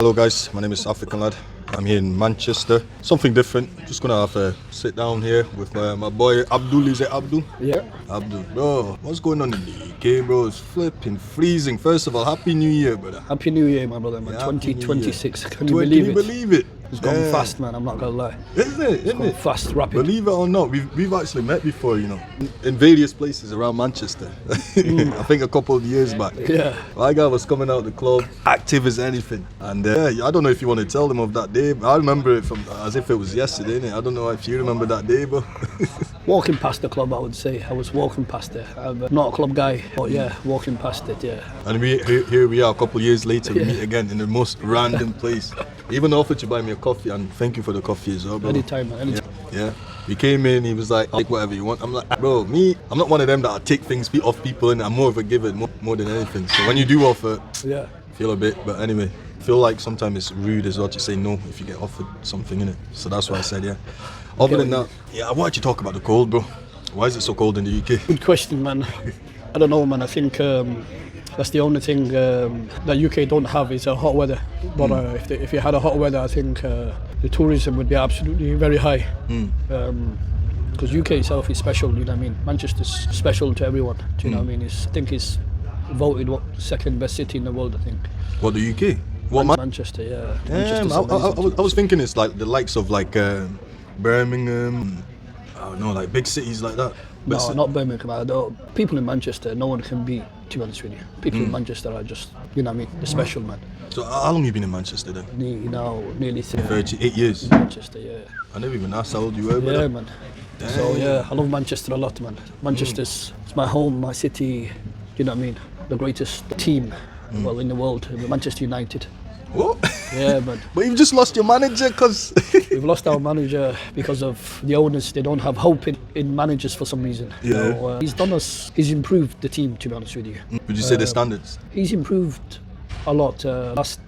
Hello guys, my name is Africanlad. I'm here in Manchester. Something different. Just gonna have a sit down here with my boy Abdul. Is it Abdul? Yeah. Abdul, bro. What's going on in the UK, bro? It's flipping freezing. First of all, Happy New Year, brother. Happy New Year, my brother, man. Yeah, 2026. Can Can you believe you it? believe it? It's gone fast, man. I'm not gonna lie. Isn't it? Isn't it? Fast, rapid. Believe it or not, we've actually met before, you know, in various places around Manchester. I think a couple of years back. Yeah. My guy was coming out the club, active as anything. And I don't know if you want to tell them of that day, but I remember it from as if it was yesterday, innit? I don't know if you remember that day, but Walking past the club, I would say. I was walking past it. I'm not a club guy, but yeah, walking past it, yeah. And here we are a couple of years later, we meet again in the most random place. Even offered to buy me a coffee, and thank you for the coffee as well, bro. Anytime, man. Anytime. Yeah. We came in, he was like, take whatever you want. I'm like, bro, I'm not one of them that take things off people, and I'm more of a giver more than anything. So when you do offer, Yeah. feel a bit, but anyway, I feel like sometimes it's rude as well to say no if you get offered something, innit? So that's why I said, yeah. Other than that, yeah, I wanted to talk about the cold, bro. Why is it so cold in the UK? Good question, man. I don't know, man. I think that's the only thing that UK don't have is hot weather. But if you had a hot weather, I think the tourism would be absolutely very high. Because UK itself is special, you know what I mean? Manchester's special to everyone, do you know what I mean? I think it's voted second best city in the world, I think. What, the UK? What, Manchester, yeah. Damn, Manchester's I was thinking it's like the likes of like Birmingham, I don't know, like big cities like that. No, not Birmingham. People in Manchester, no one can beat, to be honest with you. People in Manchester are just, you know what I mean, they're special, man. So how long have you been in Manchester then? Nearly 38 years. Manchester, yeah. I never even asked how old you were, brother. Yeah, man. So yeah, I love Manchester a lot, man. Manchester's it's my home, my city, you know what I mean? The greatest team, well, in the world, Manchester United. What? Yeah, man. But you've just lost your manager because... We've lost our manager because of the owners. They don't have hope in managers for some reason. Yeah. So, he's improved the team, to be honest with you. Would you say the standards? He's improved a lot. Last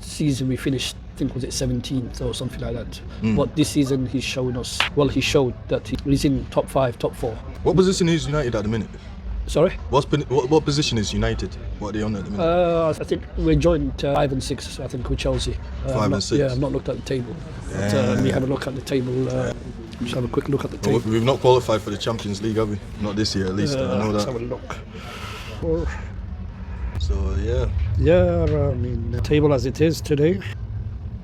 season we finished, I think, was it 17th or something like that. But this season he's shown us, well, he showed that he's in top 5, top 4. What position is United at the minute? Sorry? What position is United? What are they on at the minute? I think we're joined 5 and 6, I think, with Chelsea. 5 and 6? Yeah, I've not looked at the table. But, we have a look at the table. Just have a quick look at the table. Well, we've not qualified for the Champions League, have we? Not this year, at least. I know Let's that. have a look. So, yeah. Yeah, I mean, the table as it is today.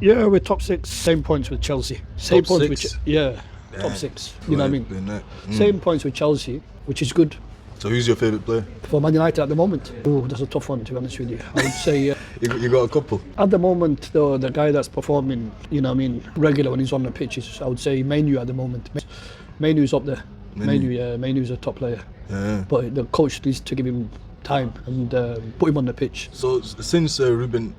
Yeah, we're top 6, same points with Chelsea. Same Top points 6? with top 6. You know what I mean? Same points with Chelsea, which is good. So who's your favourite player? For Man United at the moment, that's a tough one, to be honest with you. I would say You got a couple? at the moment, though, the guy that's performing, you know what I mean, regular when he's on the pitch is, I would say, Manu at the moment. Manu's up there. Manu's a top player. Yeah. But the coach needs to give him time and put him on the pitch. So since Ruben,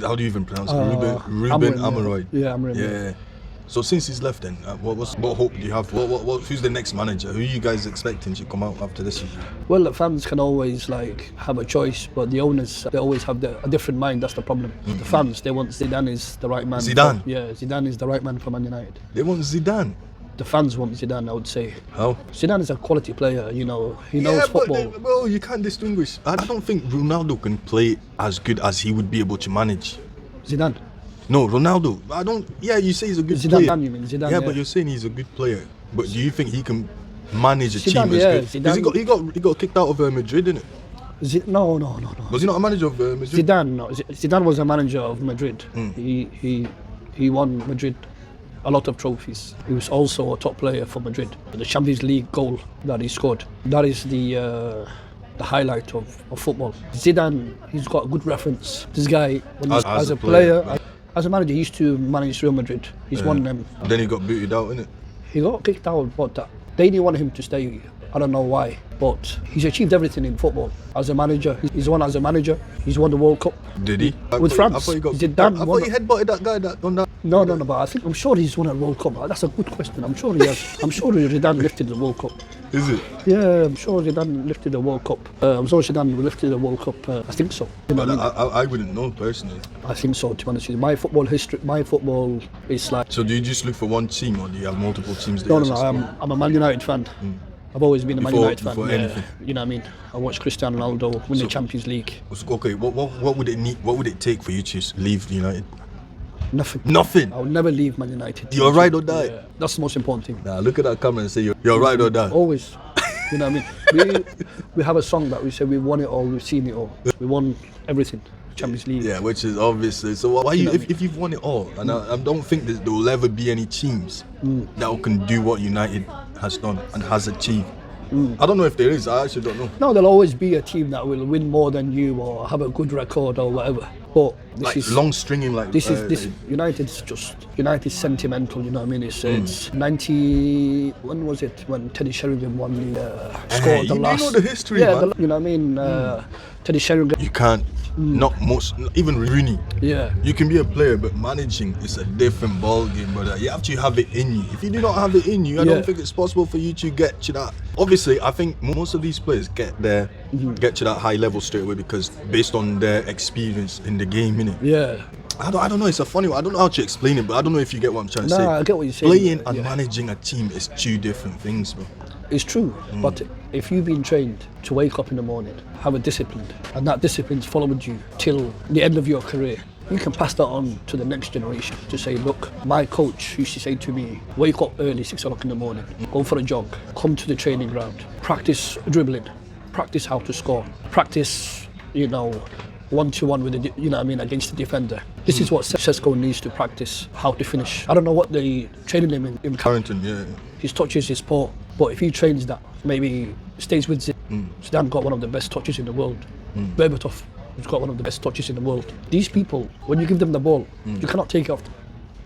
how do you even pronounce it? Ruben Amorim. Yeah, Amorim. Yeah. So since he's left, then what hope do you have? Who's the next manager? Who are you guys expecting to come out after this season? Well, the fans can always have a choice, but the owners, they always have a different mind. That's the problem. The fans, they want Zidane is the right man. Zidane? Zidane is the right man for Man United. They want Zidane. The fans want Zidane, I would say. How? Zidane is a quality player, you know. He knows football. But well, you can't distinguish. I don't think Ronaldo can play as good as he would be able to manage. Zidane? No, Ronaldo. I don't. Yeah, you say he's a good Zidane, player. you mean Zidane? Yeah, but you're saying he's a good player. But do you think he can manage a team Zidane, as good? yeah, 'Cause he got kicked out of Madrid, didn't it? No. Was he not a manager of Madrid? Zidane, no. Zidane was a manager of Madrid. He won Madrid a lot of trophies. He was also a top player for Madrid. The Champions League goal that he scored, that is the highlight of football. Zidane, he's got a good reference. This guy, as a player, as a manager, he used to manage Real Madrid. He's won them. Then he got booted out, innit? He got kicked out, but they didn't want him to stay. I don't know why, but he's achieved everything in football. As a manager, he's won as a manager. He's won the World Cup. Did he? With France. I thought he headbutted that guy on that. No, but I'm sure he's won a World Cup. That's a good question. I'm sure he has. I'm sure Zidane lifted the World Cup. Is it? Yeah, I'm sure Zidane lifted the World Cup. I'm sure Zidane lifted the World Cup. I think so. You know But what I mean? I wouldn't know personally. I think so, to be honest with you. My football is like... So do you just look for one team, or do you have multiple teams? No, I'm a Man United fan. I've always been a Man United fan. Before anything. You know what I mean? I watched Cristiano Ronaldo win the Champions League. Okay, what would it need? What would it take for you to leave United? Nothing. Nothing. I'll never leave Man United. You're right or die. Yeah, that's the most important thing. Nah, look at that camera and say you're right or die. Always. You know what I mean? We have a song that we say we won it all, we've seen it all. We won everything. Champions League. Yeah, which is obviously. So why you if you've won it all, and I don't think that there will ever be any teams that can do what United has done and has achieved. I don't know if there is. I actually don't know. No, there'll always be a team that will win more than you or have a good record or whatever. But this Like is long stringing, like this United's sentimental. You know what I mean? It's 90. When was it? When Teddy Sheringham won the scored the last. You know the history, yeah, man. you know what I mean? Teddy Sheringham. You can't. Not most. Even Rooney. Yeah. You can be a player, but managing is a different ball game, brother. You have to have it in you. If you do not have it in you, I don't think it's possible for you to get to that. Obviously, I think most of these players get to that high level straight away because based on their experience in the game, innit? Yeah. I don't know. It's a funny one. I don't know how to explain it, but I don't know if you get what I'm trying to say. No, I get what you're saying. Playing and managing a team is two different things, bro. It's true, but if you've been trained to wake up in the morning, have a discipline, and that discipline's followed you till the end of your career, you can pass that on to the next generation to say, look, my coach used to say to me, wake up early, 6 o'clock in the morning, go for a jog, come to the training ground, practice dribbling, practice how to score, practice, one-to-one with the, you know what I mean, against the defender. This is what Sesko needs to practice, how to finish. I don't know what they training him in Carrington, yeah. His touches is poor, but if he trains that, maybe stays with Zidane. Zidane got one of the best touches in the world. Berbatov has got one of the best touches in the world. These people, when you give them the ball, you cannot take it off them.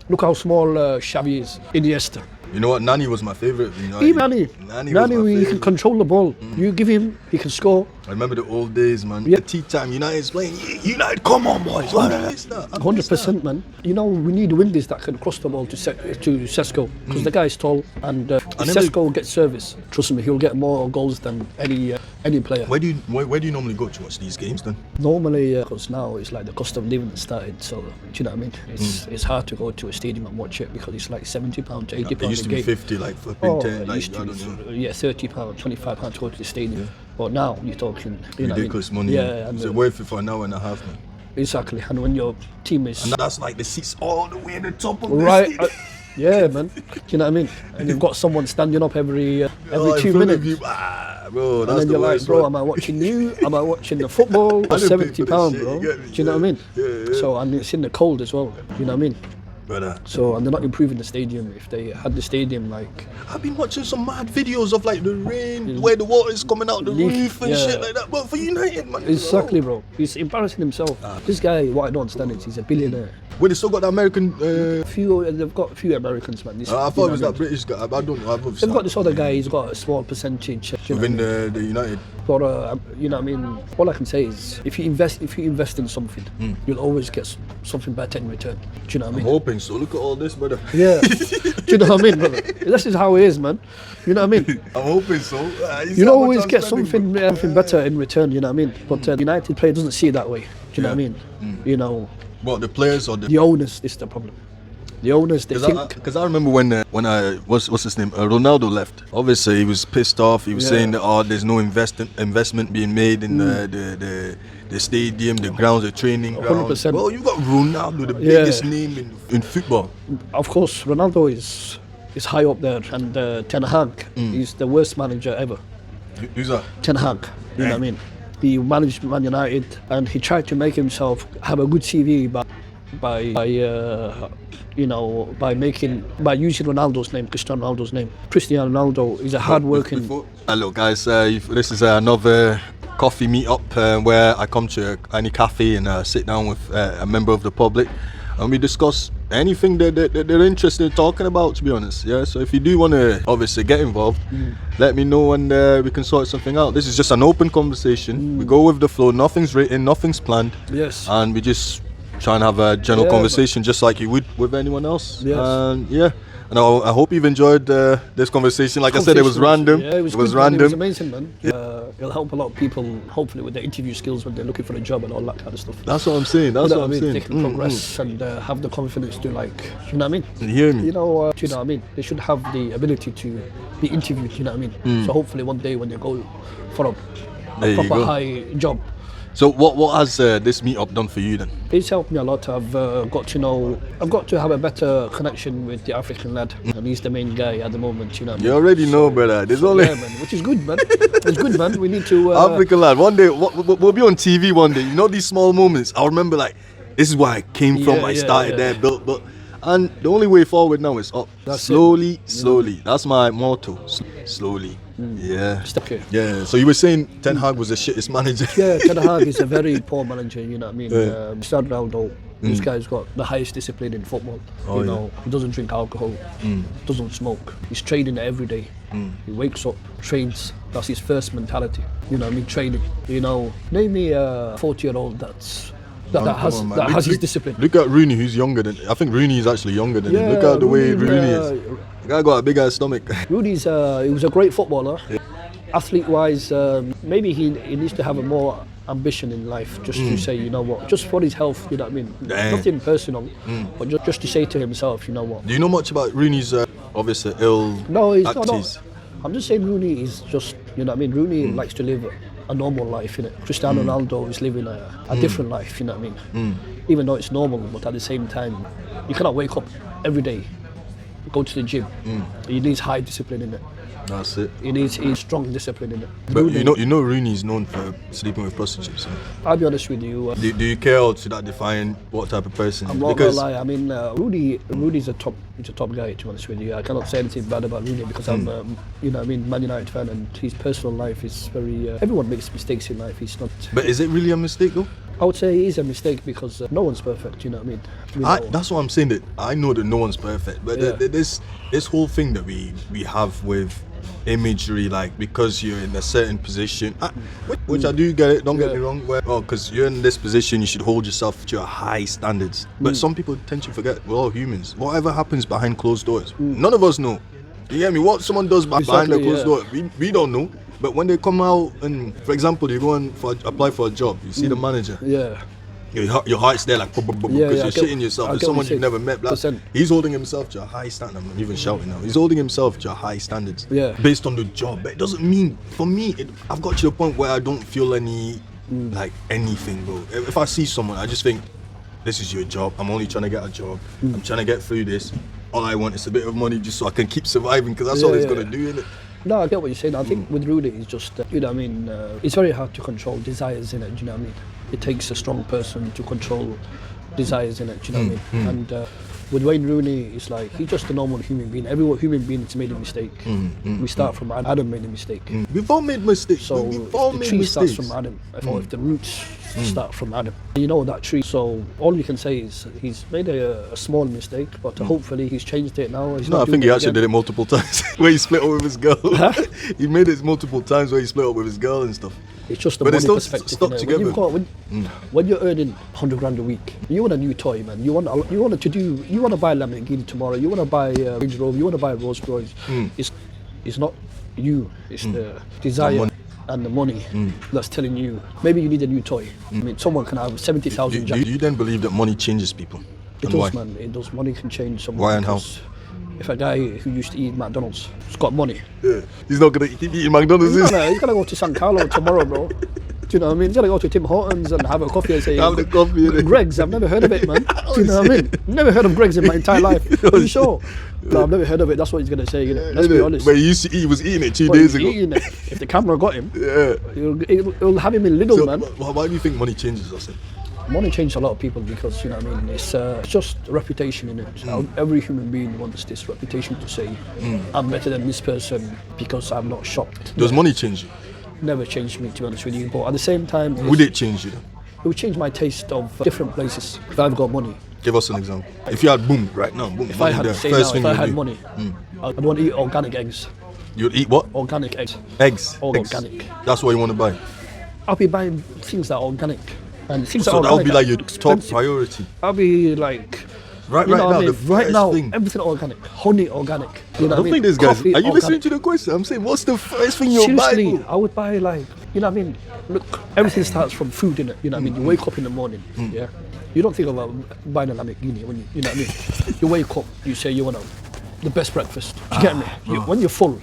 Look how small Xavi is, Iniesta. You know what? Nani was my favourite. Nani, he can control the ball. You give him, he can score. I remember the old days, man. Yeah. The tea time, United's playing. United, come on, boys. 100%, man. We need wingers that can cross the ball to Sesko because the guy is tall, and if Sesko gets service, trust me, he'll get more goals than any player. Where do you normally go to watch these games then? Normally, because now it's like the cost of living started, so do you know what I mean? It's hard to go to a stadium and watch it because it's like £70 to £80 It used to be 50, like flipping 10, like I don't know. Yeah, £30, £25 to go to the stadium. Yeah. But now you're talking ridiculous money. Yeah, and it's worth it for an hour and a half, man. Exactly, and when your team is and that's like the seats all the way at the top of right, the stadium. Yeah, man. Do you know what I mean? And you've got someone standing up every 2 minutes. Bro, that's and then you're like, bro, one. am I watching you? Am I watching the football? For £70, bro. Do you know what I mean? Yeah. So, and it's in the cold as well. Do you know what I mean? Brother. So, and they're not improving the stadium. If they had the stadium like... I've been watching some mad videos of like the rain, where the water is coming out the roof and shit like that. But for United, man. Exactly, bro. He's embarrassing himself. This guy, what I don't understand is he's a billionaire. Well, they still got the American... They've got a few Americans, man. I thought it was that British guy. I don't know. They've got this other guy, he's got a small percentage. Within the United. But, you know what I mean? All I can say is, if you invest in something, you'll always get something better in return. Do you know what I mean? I'm hoping so. Look at all this, brother. Yeah. Do you know what I mean, brother? This is how it is, man. You know what I mean? I'm hoping so. You'll always get something better in return, you know what I mean? But the United player doesn't see it that way. Do you know what I mean? You know... What, the players or the owners is the problem. The owners, they think... Because I remember when what's his name? Ronaldo left. Obviously, he was pissed off. He was saying that, there's no investment being made in the stadium, the grounds, the training grounds. 100%. Well, you've got Ronaldo, the biggest name in football. Of course, Ronaldo is high up there, and Ten Hag is the worst manager ever. Who's that? Ten Hag, you know what I mean? He managed Man United, and he tried to make himself have a good CV by using Ronaldo's name, Cristiano Ronaldo's name. Cristiano Ronaldo is a hard-working... Hello guys, this is another coffee meet-up where I come to any cafe and sit down with a member of the public, and we discuss anything that they're interested in talking about, to be honest. Yeah, so if you do want to obviously get involved, let me know and we can sort something out. This is just an open conversation. We go with the flow, nothing's written, nothing's planned. Yes. And we just try and have a general conversation just like you would with anyone else. Yes. And And I hope you've enjoyed this conversation. Like I said, it was random. Yeah, it was good, man. random. It was amazing, man. It'll help a lot of people, hopefully, with their interview skills when they're looking for a job and all that kind of stuff. That's what I'm saying. That's You know what I'm I mean? saying. They can progress and have the confidence to, like, you know what I mean? You hear me? You know, do you know what I mean? They should have the ability to be interviewed, you know what I mean? So hopefully one day when they go for There a you proper go. high job, So what has this meetup done for you then? it's helped me a lot. I've got to have a better connection with the African lad, and he's the main guy at the moment, you know. You already know, brother. There's only Yeah, man, which is good, man. It's good, man. We need to. Africanlad. One day we'll be on TV. One day, you know these small moments. I remember like this is where I came from. Yeah, I started yeah. there, built, and the only way forward now is up. That's it. Slowly. That's my motto. Slowly. Yeah. Step here. Yeah. So you were saying Ten Hag was the shittest manager. Yeah, Ten Hag is a very poor manager, you know what I mean? Yeah. Cristiano Ronaldo, this guy's got the highest discipline in football. Oh, you know, he doesn't drink alcohol, doesn't smoke. He's training every day. He wakes up, trains. That's his first mentality. You know what I mean? Training. You know, name me a 40-year-old that Come on, man. has his discipline. Look at Rooney, who's younger than. I think Rooney is actually younger than him. Look at the way Rooney is. The guy got a big ass stomach. Rooney's he was a great footballer. Athlete-wise, maybe he needs to have a more ambition in life, just to say, you know what, just for his health, you know what I mean? Damn. Nothing personal, but just to say to himself, you know what. Do you know much about Rooney's obviously ill No, he's acties? not. I'm just saying Rooney is just, you know what I mean? Rooney likes to live a normal life, innit? Cristiano Ronaldo is living a different life, you know what I mean? Even though it's normal, but at the same time, you cannot wake up every day, go to the gym. He needs high discipline in it. That's it. He needs strong discipline in it. But Rooney, you know Rooney's known for sleeping with prostitutes. Huh? I'll be honest with you. Do you care, or should that define what type of person? I'm not gonna lie. I mean, Rooney's a top guy. To be honest with you, I cannot say anything bad about Rooney because I'm, you know, I mean, Man United fan, and his personal life is very. Everyone makes mistakes in life. He's not. But is it really a mistake though? I would say it is a mistake because no one's perfect. You know what I mean? You know, That's what I'm saying. That I know that no one's perfect, but Yeah. this whole thing that we have with imagery, like because you're in a certain position, which I do get it. Don't get me wrong. Because you're in this position, you should hold yourself to a high standards. But some people tend to forget we're all humans. Whatever happens behind closed doors, none of us know. You get me? What someone does behind the closed door, we don't know. But when they come out and, for example, you go and apply for a job, you see the manager. Yeah. Your heart's there like because Yeah, you're I get- shitting yourself. I There's get what someone you're you've never met. Like, saying. he's holding himself to a high standard. I'm not even shouting now. He's holding himself to a high standards. Yeah. Based on the job. But it doesn't mean, for me, I've got to the point where I don't feel any, like anything, bro. If I see someone, I just think, this is your job. I'm only trying to get a job. I'm trying to get through this. All I want is a bit of money just so I can keep surviving, because that's all he's going to do, innit? No, I get what you're saying. I think with Rooney, it's just, you know what I mean, it's very hard to control desires in it, do you know what I mean? It takes a strong person to control desires in it, do you know what I mean? And with Wayne Rooney, it's like, he's just a normal human being. Every human being has made a mistake. We start from Adam made a mistake. We've all made mistakes. So We've all the made tree mistakes. starts from Adam. If the roots start from Adam, you know that tree. So all you can say is he's made a small mistake, but hopefully he's changed it now. He's No, I not think doing he actually again. did it multiple times. Where he split up with his girl. He made it multiple times where he split up with his girl and stuff. It's just the But they money still perspective. stuck You know? together. When you're earning 100 grand a week, you want a new toy, man. You want to buy a Lamborghini tomorrow. You want to buy a Range Rover. You want to buy a Rolls Royce. It's not you. It's the desire money. and the money that's telling you. Maybe you need a new toy. I mean, someone can have 70,000 Do you then believe that money changes people? It And does, why? man. It does. Money can change someone. Why and how? because If a guy who used to eat McDonald's has got money, Yeah. He's not going to keep eating McDonald's. he's gonna go to San Carlo tomorrow, bro. Do you know what I mean? He's gonna go to Tim Hortons and have a coffee and say, Have the coffee, innit? Greg's, I've never heard of it, man. Do you know what I mean? Never heard of Greg's in my entire life. Are you sure? No, I've never heard of it. That's what he's gonna say, you know. Let's be honest. But he used to eat, he was eating it 2 But days he's ago. eating it. If the camera got him, Yeah. it'll have him in Lidl, So, man. why do you think money changes us then? Money changed a lot of people because, you know what I mean, it's just reputation in it. Every human being wants this reputation to say, I'm better than this person because I'm not shocked. Does money change you? Never changed me, to be honest with you. But at the same time, Would it change you then? it would change my taste of different places if I've got money. Give us an example. If you had boom right now, boom, If I money had, there, say first now, thing if I you had do. money, I'd want to eat organic eggs. You'd eat what? Organic eggs. Eggs. All Eggs. organic. That's what you want to buy. I'll be buying things that are organic. And things So that are that would organic be like are your top expensive. priority. I'll be like Right, You know right what I now, mean? the Right first now, thing. everything organic, honey organic. You know I what I don't mean? think this guy's. Coffee Are you listening organic. to the question? I'm saying, what's the first thing you'll buy? Seriously, Bro? I would buy like, you know what I mean? Look, everything starts from food, innit? You know what I mean? You wake up in the morning, yeah? You don't think about buying a Lamborghini when you know what I mean? You wake up, you say you want the best breakfast. Do you get me? When you're full,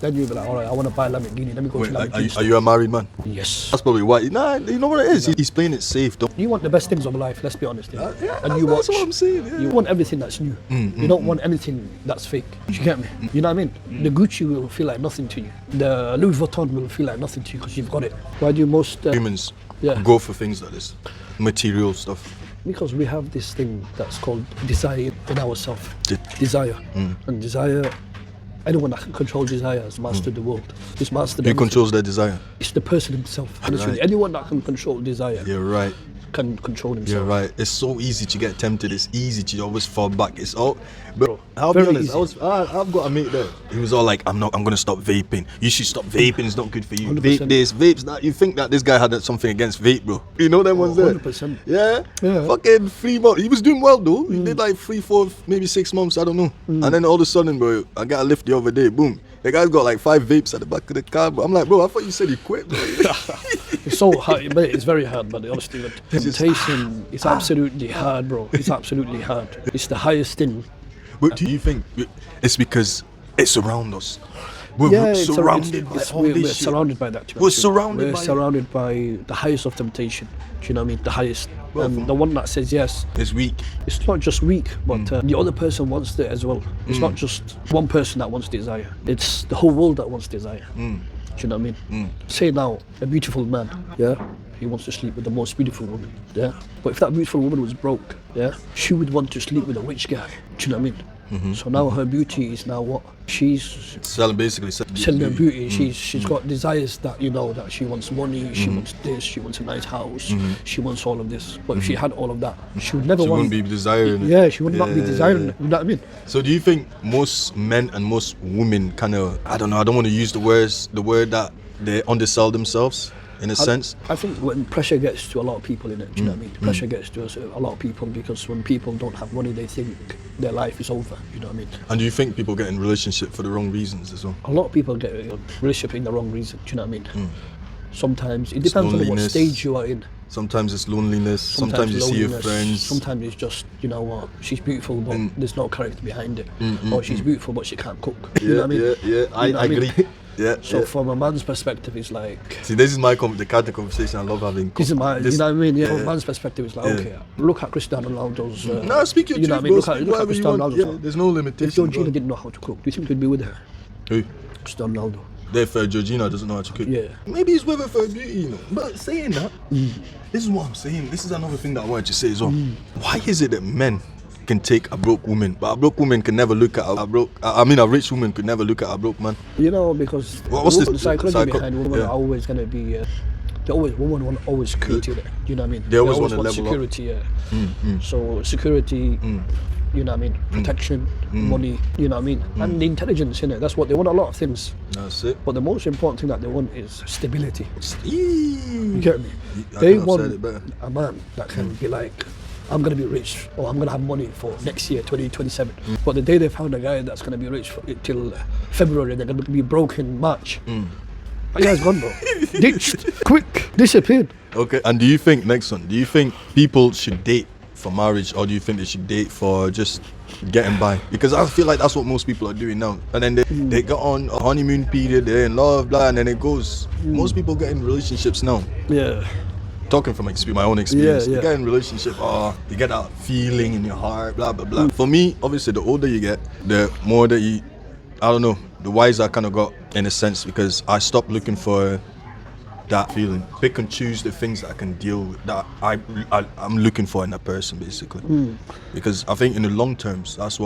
then you'll be like, all right, I want to buy a Lamborghini. Let me go Wait, to Lamborghini. are you a married man? Yes. That's probably why. Nah, you know what it is? He's playing it safe, though. You want the best things of life, let's be honest. Yeah? Yeah, And you that's watch. what I'm saying. Yeah. You want everything that's new. You don't want anything that's fake. Do you get me? You know what I mean? The Gucci will feel like nothing to you. The Louis Vuitton will feel like nothing to you because you've got it. Why do most Humans go for things like this, material stuff. Because we have this thing that's called desire in ourselves. Desire. And desire, anyone that can control desire has mastered the world. It's mastered Who everything. controls their desire? It's the person himself. Honestly, Right. anyone that can control desire You're right. can control himself. You're right. It's so easy to get tempted. It's easy to always fall back. It's all. But I'll very be honest. easy. I've got a mate there. He was all like, I'm gonna stop vaping. You should stop vaping. It's not good for you. 100%. Vape this, vapes that. You think that this guy had something against vape, bro? You know them ones there. 100%. Yeah. Yeah. Fucking 3 months. He was doing well though. He did like 3, 4, maybe 6 months. I don't know. And then all of a sudden, bro, I got a lift the other day. Boom. The guy's got like 5 vapes at the back of the car. But I'm like, bro, I thought you said he quit, bro. It's so hard, but it's very hard, but honestly, but just- temptation is absolutely hard, bro. It's absolutely hard. It's the highest thing. But do you think it's because it's around us? We're It's surrounded by all we're this shit. surrounded by that. to be We're honest with you. surrounded We're by it. surrounded by the highest of temptation. Do you know what I mean? The highest. Well, And the one that says yes, It's weak. it's not just weak, but the other person wants it as well. It's not just one person that wants desire. It's the whole world that wants desire. Do you know what I mean? Say now, a beautiful man, yeah, he wants to sleep with the most beautiful woman, yeah. But if that beautiful woman was broke, yeah, she would want to sleep with a rich guy. Do you know what I mean? So now her beauty is now what? She's Selling basically. selling her beauty. She's got desires that, you know, that she wants money, she wants this, she wants a nice house, she wants all of this. But if she had all of that, she would never She want. wouldn't be desiring it. Yeah, she would not be Yeah. desiring it. You know what I mean? So do you think most men and most women kind of, I don't know, I don't want to use the word that they undersell themselves in a sense? I think when pressure gets to a lot of people in it, do you know what I mean? Pressure gets to a lot of people because when people don't have money, they think their life is over. You know what I mean? And do you think people get in relationship for the wrong reasons as well? A lot of people get a relationship in the wrong reason. Do you know what I mean? Sometimes it depends on what loneliness. stage you are in. Sometimes it's loneliness. Sometimes you see your loneliness, friends. Sometimes it's just, you know what, she's beautiful, but there's no character behind it. Or she's beautiful, but she can't cook. You know what I mean? Yeah. You I know what I mean? agree. Yeah. So yeah. from a man's perspective, it's like, See, this is the kind of conversation I love having. this is my, you know what I mean? Yeah. From a yeah. man's perspective, it's like, Yeah. okay, look at Cristiano Ronaldo's. No, speak your you know truth, what I mean? bro. Look at Speak whatever Cristiano you want. Ronaldo's. Yeah, there's no If limitation. Georgina bro. didn't know how to cook, do you think we'd be with her? Who? Cristiano Ronaldo. If Georgina doesn't know how to cook. Yeah. Maybe it's with her for beauty, you know. But saying that, this is what I'm saying. This is another thing that I wanted to say as well. Why is it that men can take a broke woman, but a broke woman can never look at a rich woman could never look at a broke man? You know, because What's the the psychology behind women yeah. are always going to be, women want always security. You know what I mean? They always wanna level up. security, yeah. So security, you know what I mean? Protection, money, you know what I mean? And the intelligence, that's what they want, a lot of things. That's it. But the most important thing that they want is stability. You You get me? I They couldn't have said want it better. a man that can be like, I'm going to be rich or I'm going to have money for next year, 2027. But the day they found a guy that's going to be rich till February, they're going to be broke in March. That guy's gone, bro. Ditched, quick, disappeared. Okay. And do you think, next one, do you think people should date for marriage, or do you think they should date for just getting by? Because I feel like that's what most people are doing now. And then they got on a honeymoon period, they're in love, blah, and then it goes. Most people get in relationships now. Yeah. Talking from my own experience, Yeah. you get in relationship, you get that feeling in your heart, blah blah blah. For me, obviously, the older you get, the more that you, I don't know, the wiser I kind of got in a sense, because I stopped looking for that feeling. Pick and choose the things that I can deal with, that I'm looking for in a person, basically. Because I think in the long terms, that's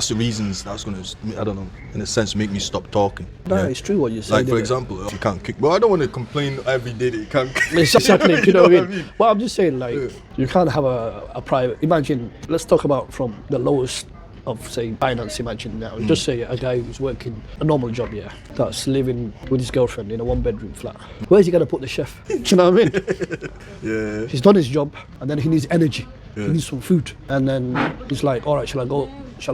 the reasons that's gonna, I don't know, in a sense, make me stop talking. Nah, it's true what you said. Like for innit? example, you can't cook. But I don't want to complain every day that you can't cook. It's exactly, you know what I mean? mean? Well, I'm just saying, like, you can't have a private. Imagine, let's talk about from the lowest of, say, finance. Imagine now, just say a guy who's working a normal job, yeah, that's living with his girlfriend in a 1-bedroom flat. Where's he gonna put the chef? Do you know what I mean? Yeah. He's done his job, and then he needs energy. He needs some food. And then he's like, all right, shall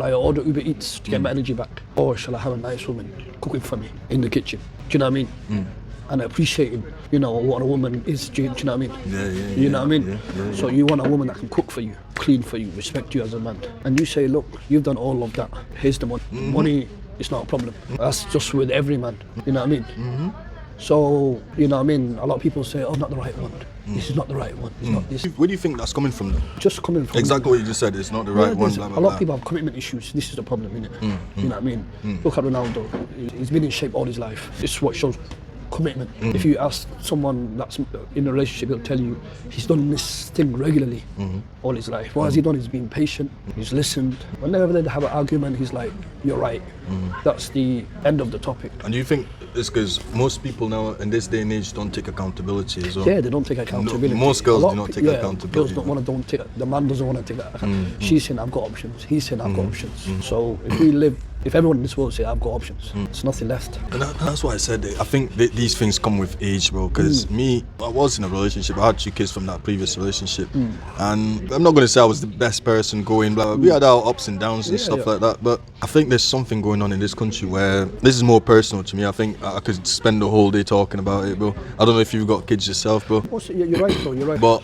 I order Uber Eats to get my energy back? Or shall I have a nice woman cooking for me in the kitchen? Do you know what I mean? And appreciating, what a woman is. Do you know what I mean? You know what I mean? So you want a woman that can cook for you, clean for you, respect you as a man. And you say, look, you've done all of that. Here's the money. Money is not a problem. That's just with every man. You know what I mean? So, you know what I mean? A lot of people say, oh, not the right one. This is not the right one. It's not this. Where do you think that's coming from though? Just coming from... Exactly what you just said, it's not the right one. A lot of people have commitment issues. This is the problem, innit? You know what I mean? Look at Ronaldo. He's been in shape all his life. This is what shows commitment. If you ask someone that's in a relationship, he'll tell you he's done this thing regularly all his life. What has he done? He's been patient, he's listened. Whenever they have an argument, he's like, you're right. That's the end of the topic. And do you think it's because most people now in this day and age don't take accountability as well? Yeah, they don't take accountability. No, most girls do not take accountability. Girls don't take the man doesn't want to take that. She's saying I've got options, he's saying I've got options. So if everyone in this world say I've got options, there's nothing left. And that's why I said I think these things come with age, bro. Because I was in a relationship. I had 2 kids from that previous relationship, and I'm not going to say I was the best person going. Blah, blah. We had our ups and downs and stuff like that. But I think there's something going on in this country where this is more personal to me. I think I could spend the whole day talking about it, bro. I don't know if you've got kids yourself, bro. You're right, bro. You're right. But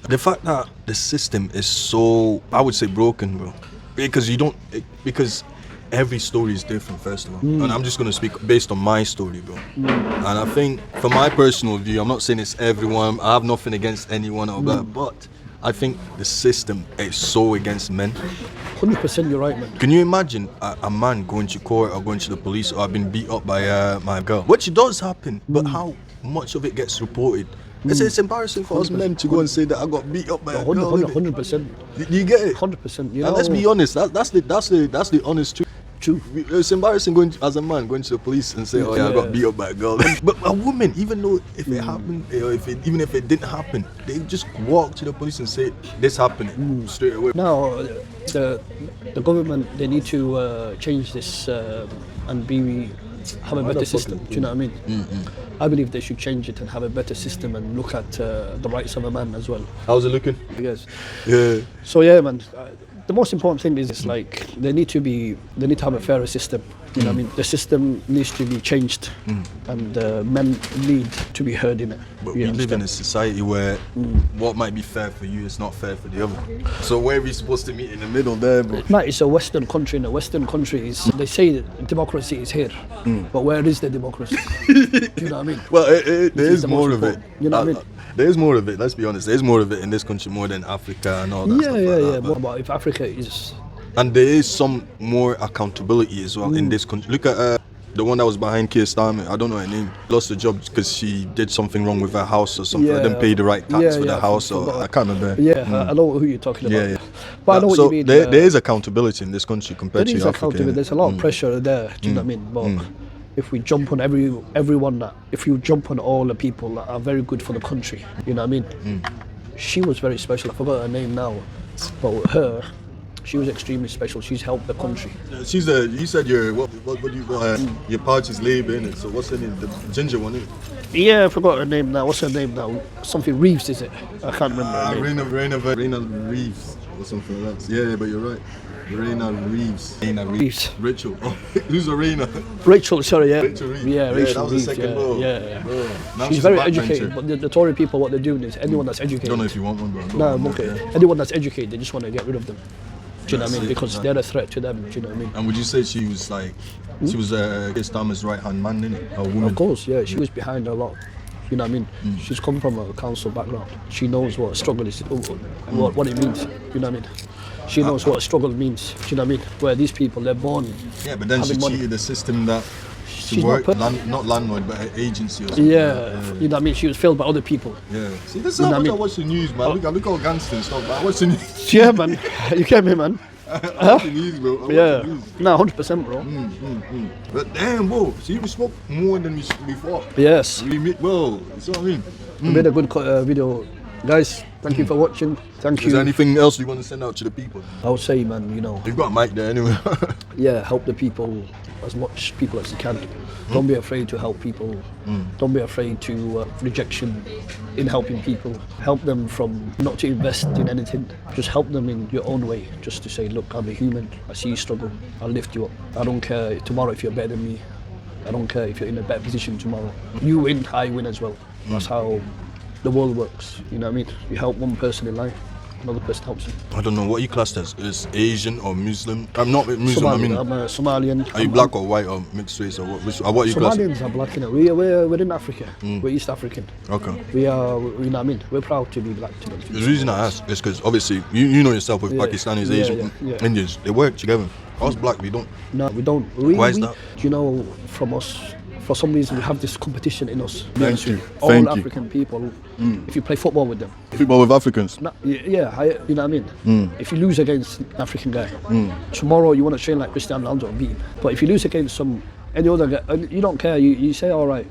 the fact that the system is so, I would say, broken, bro, because every story is different, first of all. And I'm just going to speak based on my story, bro. And I think, from my personal view, I'm not saying it's everyone, I have nothing against anyone or that, but I think the system is so against men. 100% you're right, man. Can you imagine a man going to court or going to the police or being beat up by my girl? Which does happen, but how much of it gets reported? It's embarrassing for us men to go and say that I got beat up by a girl. 100%. You get it? 100%. And let's be honest, that's the honest truth. True. It's embarrassing as a man going to the police and say, I got beat up by a girl. But a woman, even though if it happened, or even if it didn't happen, they just walk to the police and say this happened straight away. Now, the government, they need to change this and have a better system. Do you know what I mean? I believe they should change it and have a better system and look at the rights of a man as well. How's it looking? Yes. Yeah. So yeah, man. The most important thing is like they need to have a fairer system. You know what I mean? The system needs to be changed, and men need to be heard in it. But we live in a society where what might be fair for you is not fair for the other. So where are we supposed to meet in the middle there, bro? No, it's a Western country. In a Western country, they say that democracy is here, but where is the democracy? Do you know what I mean? Well, there is more of it. You know what I mean? There's more of it, let's be honest. There's more of it in this country more than Africa and all that stuff like that. But if Africa is... And there is some more accountability as well in this country. Look at the one that was behind Keir Starmer, I don't know her name, lost her job because she did something wrong with her house or something. I didn't pay the right tax for the house, or I can't remember. I know who you're talking about. Yeah. But I know what you mean. There is accountability in this country compared to Africa. Accountability. There's a lot of pressure there, do you know what I mean? But if we jump on if you jump on all the people that are very good for the country, you know what I mean? She was very special. I forgot her name now. But with her, she was extremely special. She's helped the country. She's you said your your party's Labour, innit? So what's her name? The ginger one, innit? Yeah, I forgot her name now. What's her name now? Something Reeves, is it? I can't remember her name. Reina Reeves or something like that. Yeah, but you're right. Reina Reeves. Rachel. Oh, who's Reina? Rachel, sorry, yeah. Rachel Reeves. Yeah, Rachel that was Reeves. The second row. Yeah. She's very educated, but the Tory people, what they're doing is anyone that's educated. I don't know if you want one, bro. No, I'm okay. Anyone that's educated, they just want to get rid of them. Do you know what I mean? Because they're a threat to them. Do you know what I mean? And would you say she was like, she was Keir Starmer's right-hand man, innit? A woman? Of course, yeah. She was behind a lot. You know what I mean? She's come from a council background. She knows what struggle is, what it means. You know what I mean? She knows what struggle means. Do you know what I mean? Where these people, they're born. Yeah, but then she cheated the system that she worked, not landlord, but her agency or something. Yeah, you know what I mean? She was failed by other people. Yeah. See, this is how much I watch the news, man. Look all gangster and stuff, but I watch the news. Yeah, man. You get me, man? I watch the news, bro. No, 100%, bro. But damn, bro. See, we spoke more than we thought. Yes. Well, you see what I mean? We made a good video. Guys, thank you for watching. Thank you. Is there anything else you want to send out to the people? I would say, man, You've got a mic there anyway. Yeah, help the people. as much people as you can. Don't be afraid to help people. Don't be afraid to rejection in helping people. Help them from not to invest in anything. Just help them in your own way. Just to say, look, I'm a human. I see you struggle. I'll lift you up. I don't care tomorrow if you're better than me. I don't care if you're in a better position tomorrow. You win, I win as well. That's how the world works. You know what I mean? You help one person in life, another person helps you. I don't know what you classed as Asian or Muslim. I'm not Muslim. Somali, I mean, I'm a Somalian. are you black or white or mixed race or what you class? Somalians are black, you know. We're in Africa. We're East African. Okay. We are, you know what I mean? We're proud to be black. To The reason I ask is because obviously you know yourself with Pakistanis, Asian, Indians, they work together. Us black, we don't. No, we don't. Why is that? You know, from us, for some reason, we have this competition in us. Thank you. All Thank you. African people, if you play football with them, Football with Africans. no, you know what I mean? If you lose against an African guy, tomorrow you want to train like Cristiano Ronaldo and beat him. But if you lose against any other guy, you don't care. You say, all right,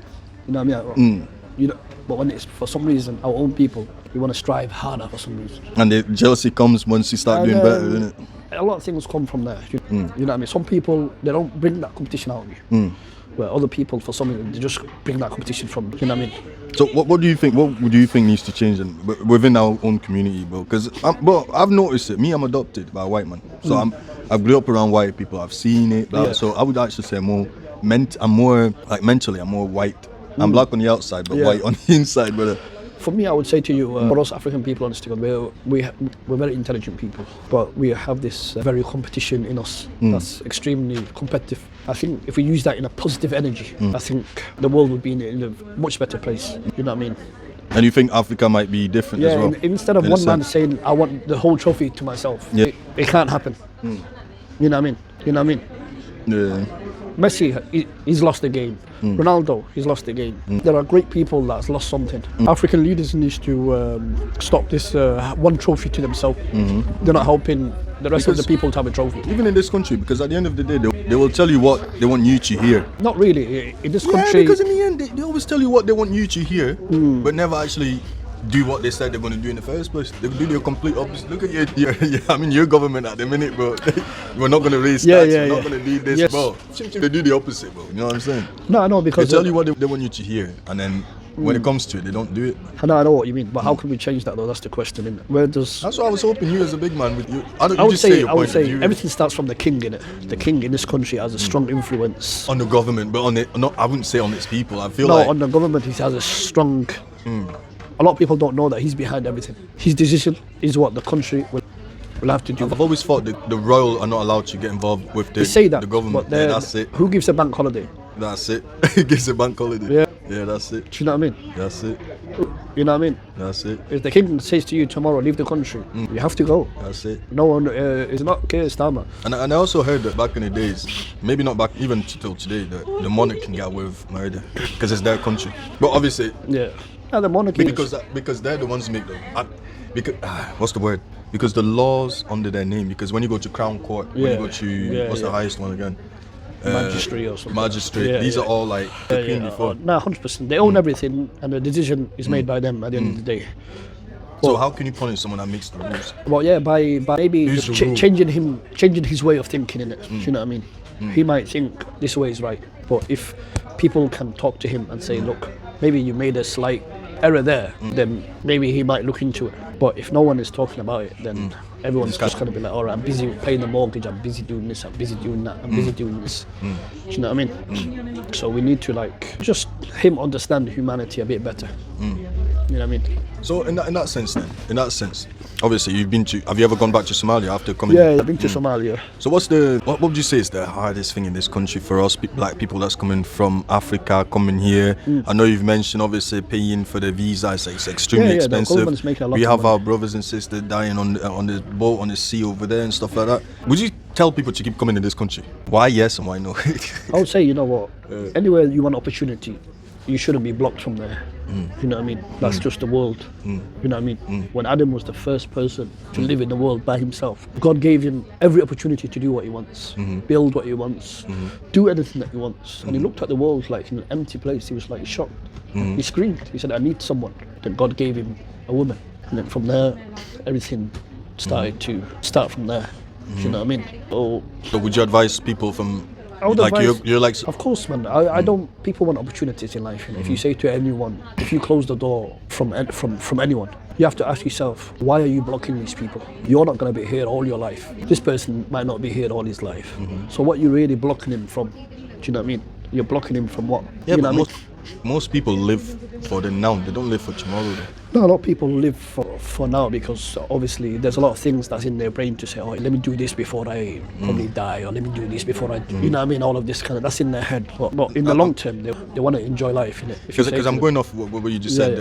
you know what I mean? You know, but when it's for some reason our own people, we want to strive harder for some reason. And the jealousy comes once you start doing better, isn't it? A lot of things come from there. You know what I mean? Some people, they don't bring that competition out of you. Where other people, for some reason, they just bring that competition from, you know what I mean? So what do you think? What do you think needs to change within our own community, bro? Because I've noticed it. Me, I'm adopted by a white man, so I grew up around white people. I've seen it. So I would actually say I'm more mentally, I'm more white. I'm black on the outside, but white on the inside, brother. For me, I would say to you, for us African people, honestly, we're very intelligent people, but we have this very competition in us that's extremely competitive. I think if we use that in a positive energy, I think the world would be in a much better place. You know what I mean? And you think Africa might be different as well? Instead of one man saying, I want the whole trophy to myself, it can't happen. You know what I mean? You know what I mean? Yeah. Messi, he's lost the game. Ronaldo, he's lost the game. There are great people that's lost something. African leaders need to stop this one trophy to themselves. They're not helping the rest of the people to have a trophy. Even in this country, because at the end of the day, they will tell you what they want you to hear. Not really. In this Yeah, country... because in the end, they always tell you what they want you to hear, but never actually do what they said they're going to do in the first place. They do the complete opposite. Look at your government at the minute, bro. We're not going to raise tax, we're not going to do this, bro. They do the opposite, bro. You know what I'm saying? No, I know, because... They tell you what they want you to hear, and then when it comes to it, they don't do it. I know what you mean, but how can we change that though? That's the question, isn't it? Where does... That's what I was hoping you as a big man with you. I would say everything starts from the king, innit? The king in this country has a strong influence. On the government, but I wouldn't say on its people. I feel like... No, on the government he has a strong... A lot of people don't know that he's behind everything. His decision is what the country will have to do. I've always thought the royal are not allowed to get involved with They say that, the government. but that's it. Who gives a bank holiday? That's it. It gives a bank holiday. Yeah, that's it. Do you know what I mean? That's it. You know what I mean? That's it. If the king says to you tomorrow, leave the country, you have to go. That's it. No one is not Keir Starmer. And I also heard that back in the days, maybe not back even till today, that the monarch can get away with murder because it's their country. But obviously, The monarchy. because they're the ones who make what's the word? Because the laws under their name. Because when you go to Crown Court, when you go to what's the highest one again? Magistrate or something. Magistrate. These are all like the queen before. No, 100%. They own everything, and the decision is made by them at the end of the day. So how can you punish someone that makes the rules? Well, by maybe Who's the rule? changing his way of thinking in it. Do you know what I mean? He might think this way is right, but if people can talk to him and say, look, maybe you made a slight error there, then maybe he might look into it. But if no one is talking about it, then everyone's just going to be like, all right, I'm busy paying the mortgage, I'm busy doing this, I'm busy doing that, I'm busy doing this. Do you know what I mean? So we need to just him understand humanity a bit better. You know what I mean? So in that sense, obviously have you ever gone back to Somalia after coming? Yeah, I've been to Somalia. So what would you say is the hardest thing in this country for us black people that's coming from Africa, coming here? I know you've mentioned obviously paying for the visa, it's extremely expensive. The government's making a lot we of have money. our brothers and sisters dying on the boat, on the sea over there and stuff like that. Would you tell people to keep coming in this country? Why yes and why no? I would say, you know what, anywhere you want opportunity, you shouldn't be blocked from there. You know what I mean? That's just the world. You know what I mean? When Adam was the first person to live in the world by himself, God gave him every opportunity to do what he wants, build what he wants, do anything that he wants. And he looked at the world like in an empty place. He was like shocked. He screamed. He said, I need someone. Then God gave him a woman. And then from there, everything started to start from there. You know what I mean? So would you advise people from I would Like advise, you're like of course, man. I don't. People want opportunities in life. You know? If you say to anyone, if you close the door from anyone, you have to ask yourself, why are you blocking these people? You're not going to be here all your life. This person might not be here all his life. So what you really blocking him from? Do you know what I mean? You're blocking him from what? yeah, you but know what most people live for the now. They don't live for tomorrow. Though. No, a lot of people live for now because obviously there's a lot of things that's in their brain to say, oh, let me do this before I probably die, or let me do this before I, you know what I mean? All of this kind of, that's in their head. But in the long term, they want to enjoy life, innit? Because I'm going off what you just said,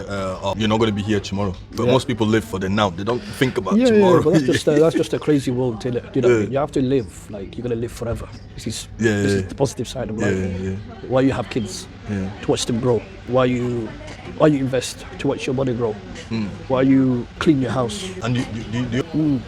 you're not going to be here tomorrow. But most people live for the now. They don't think about tomorrow. Yeah, but that's just a crazy world, innit? You know what I mean? You have to live, like, you're going to live forever. This is the positive side of life. Why you have kids, to watch them grow. Why you invest, to watch your money grow. Why you clean your house. And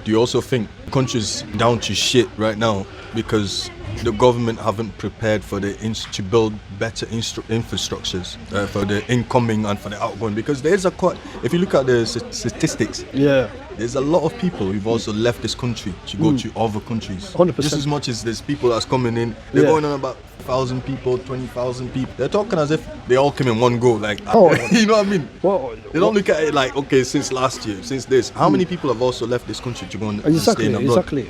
do you also think country's down to shit right now because the government haven't prepared for to build better infrastructures for the incoming and for the outgoing? Because there's if you look at the statistics, there's a lot of people who've also left this country to go to other countries. 100%. Just as much as there's people that's coming in, they're going on about 1,000 people, 20,000 people. They're talking as if they all came in one go. Like, you know what I mean? They don't look at it like, okay, since last year, since this. How many people have also left this country to go and stay in abroad? Exactly.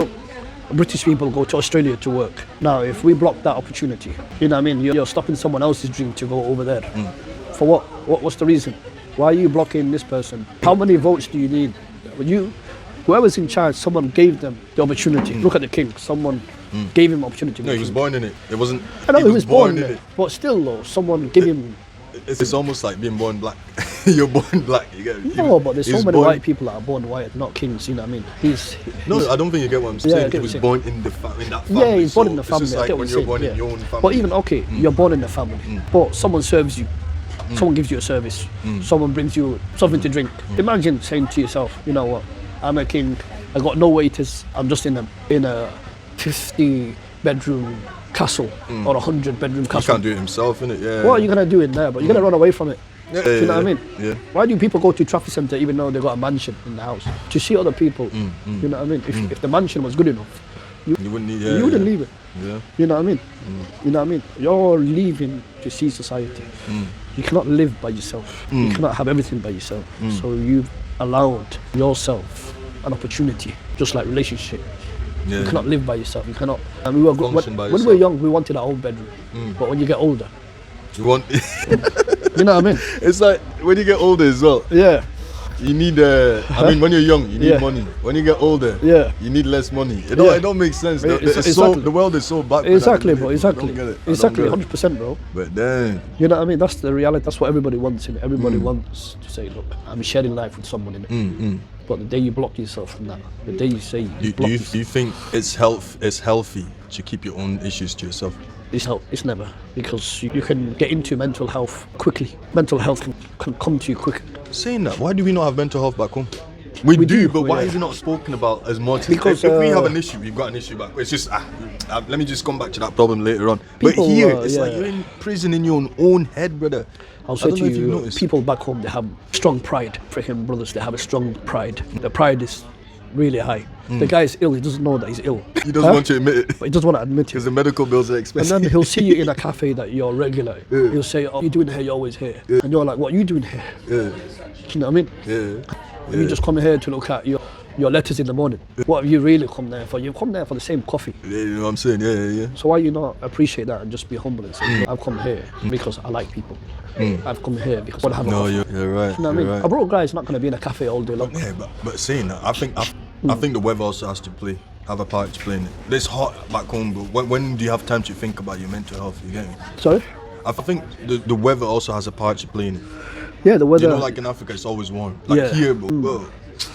British people go to Australia to work. Now, if we block that opportunity, you know what I mean? You're stopping someone else's dream to go over there. For what? What's the reason? Why are you blocking this person? How many votes do you need? Whoever's in charge, someone gave them the opportunity. Look at the king. Someone gave him opportunity. No, he was born in it. It wasn't. I know he was born in it. But still, though, someone gave him. It's almost like being born black. You're born black. You get me? No, but there's so many white people that are born white, not kings. You know what I mean? No, I don't think you get what I'm saying. He was born in that family. Yeah, he's born in the family. It's just like when you're born in your own family. But even you're born in the family, but someone serves you. Someone gives you a service. Someone brings you something to drink. Imagine saying to yourself, you know what? I'm a king. I got no waiters. I'm just in a 50-bedroom castle or a 100-bedroom castle. He can't do it himself, innit? Yeah. What are you gonna do in there? But you're gonna run away from it. Yeah, do you know what I mean? Yeah. Why do people go to traffic centre even though they got a mansion in the house? To see other people. You know what I mean? If the mansion was good enough, you wouldn't leave it. Yeah. You know what I mean? You know what I mean? You're leaving to see society. You cannot live by yourself. You cannot have everything by yourself. So you've allowed yourself an opportunity, just like relationship. You cannot live by yourself. You cannot. And we were when we were young, we wanted our own bedroom. But when you get older, you want. you know what I mean? It's like when you get older as well. Yeah. You need. I mean, when you're young, you need money. When you get older, you need less money. It don't make sense. The world is so backward. Exactly, bro. Exactly. Exactly. 100%, bro. But then, you know what I mean? That's the reality. That's what everybody wants. Innit? Everybody wants to say, look, I'm sharing life with someone. Innit? But the day you block yourself from that, the day you say do you think it's healthy to keep your own issues to yourself? It's never, because you can get into mental health quickly. Mental health can come to you quick. Saying that, why do we not have mental health back home? We do, but why is it not spoken about as much? Because if we have an issue, we've got an issue back. It's just let me just come back to that problem later on. But here, it's like you're in prison in your own head, brother. I'll say to you, people back home, they have strong pride. African brothers, they have a strong pride. The pride is really high. The guy is ill, he doesn't know that he's ill. He doesn't want to admit it. But he doesn't want to admit it. Because the medical bills are expensive. And then he'll see you in a cafe that you're regular. He'll say, oh, you're doing here, you're always here. And you're like, what are you doing here? You know what I mean? You just come here to look at your letters in the morning. What have you really come there for? You've come there for the same coffee. You know what I'm saying? Yeah. So why you not appreciate that and just be humble and say, I've come here because I like people. I've come here because I want to have a coffee. You're right. You know what I mean? Right. A broke guy is not going to be in a cafe all day long. Yeah, but saying that, I think the weather also has to have a part to play in it. It's hot back home, but when do you have time to think about your mental health? You get me? Sorry? I think the weather also has a part to play in it. Yeah, the weather. You know, like in Africa, it's always warm. Like here, bro.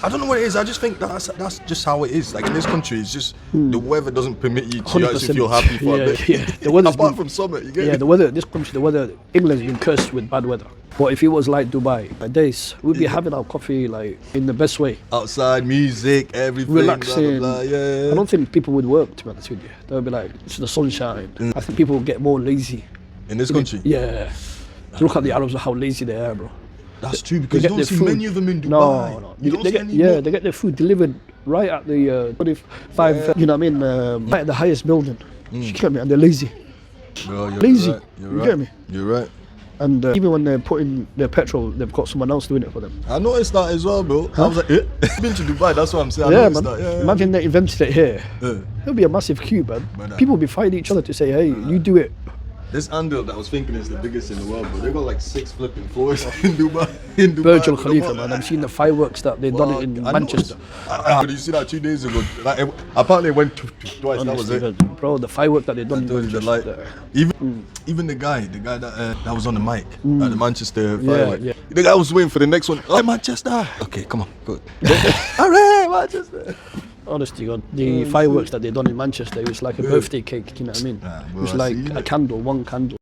I don't know what it is. I just think that's just how it is. Like in this country, it's just the weather doesn't permit you to actually feel happy for a bit. Yeah. The weather's apart from summer, you get me? the weather. This country, the weather. England's been cursed with bad weather. But if it was like Dubai, days we'd be having our coffee like in the best way. Outside, music, everything, relaxing. Blah, blah, blah. Yeah. I don't think people would work, to be honest with you. They would be like, it's the sunshine. I think people would get more lazy. In this country? Yeah. Look at the Arabs, how lazy they are, bro. That's true, because you don't see many of them in Dubai. No. They get their food delivered right at the 25, you know what I mean, right at the highest building. You get me? And they're lazy. Bro, you're Lazy. Right. You're You right. get me? You're right. And even when they're putting their petrol, they've got someone else doing it for them. I noticed that as well, bro. I was like, eh? Been to Dubai, that's what I'm saying. I Yeah, noticed man. that. Yeah, Imagine they invented it here. yeah. There'll be a massive queue, man. Brother. People will be fighting each other to say, hey, you do it. This handle that I was thinking is the biggest in the world, bro. They got like 6 flipping floors in Dubai. Burj Al Khalifa, man. I've seen the fireworks that they've done it in I Manchester. Did you see that 2 days ago? Like, apparently it went twice. That was Honestly, it. bro, the firework that they've done in Told you the Manchester. light. Even the guy that was on the mic at the Manchester firework. yeah. The guy was waiting for the next one. Oh, Manchester. Okay, come on, good. All right, Manchester. Honestly, God, the fireworks that they done in Manchester, it was like a birthday cake. You know what I mean? Nah, It bro, was I like seen a it. candle, one candle.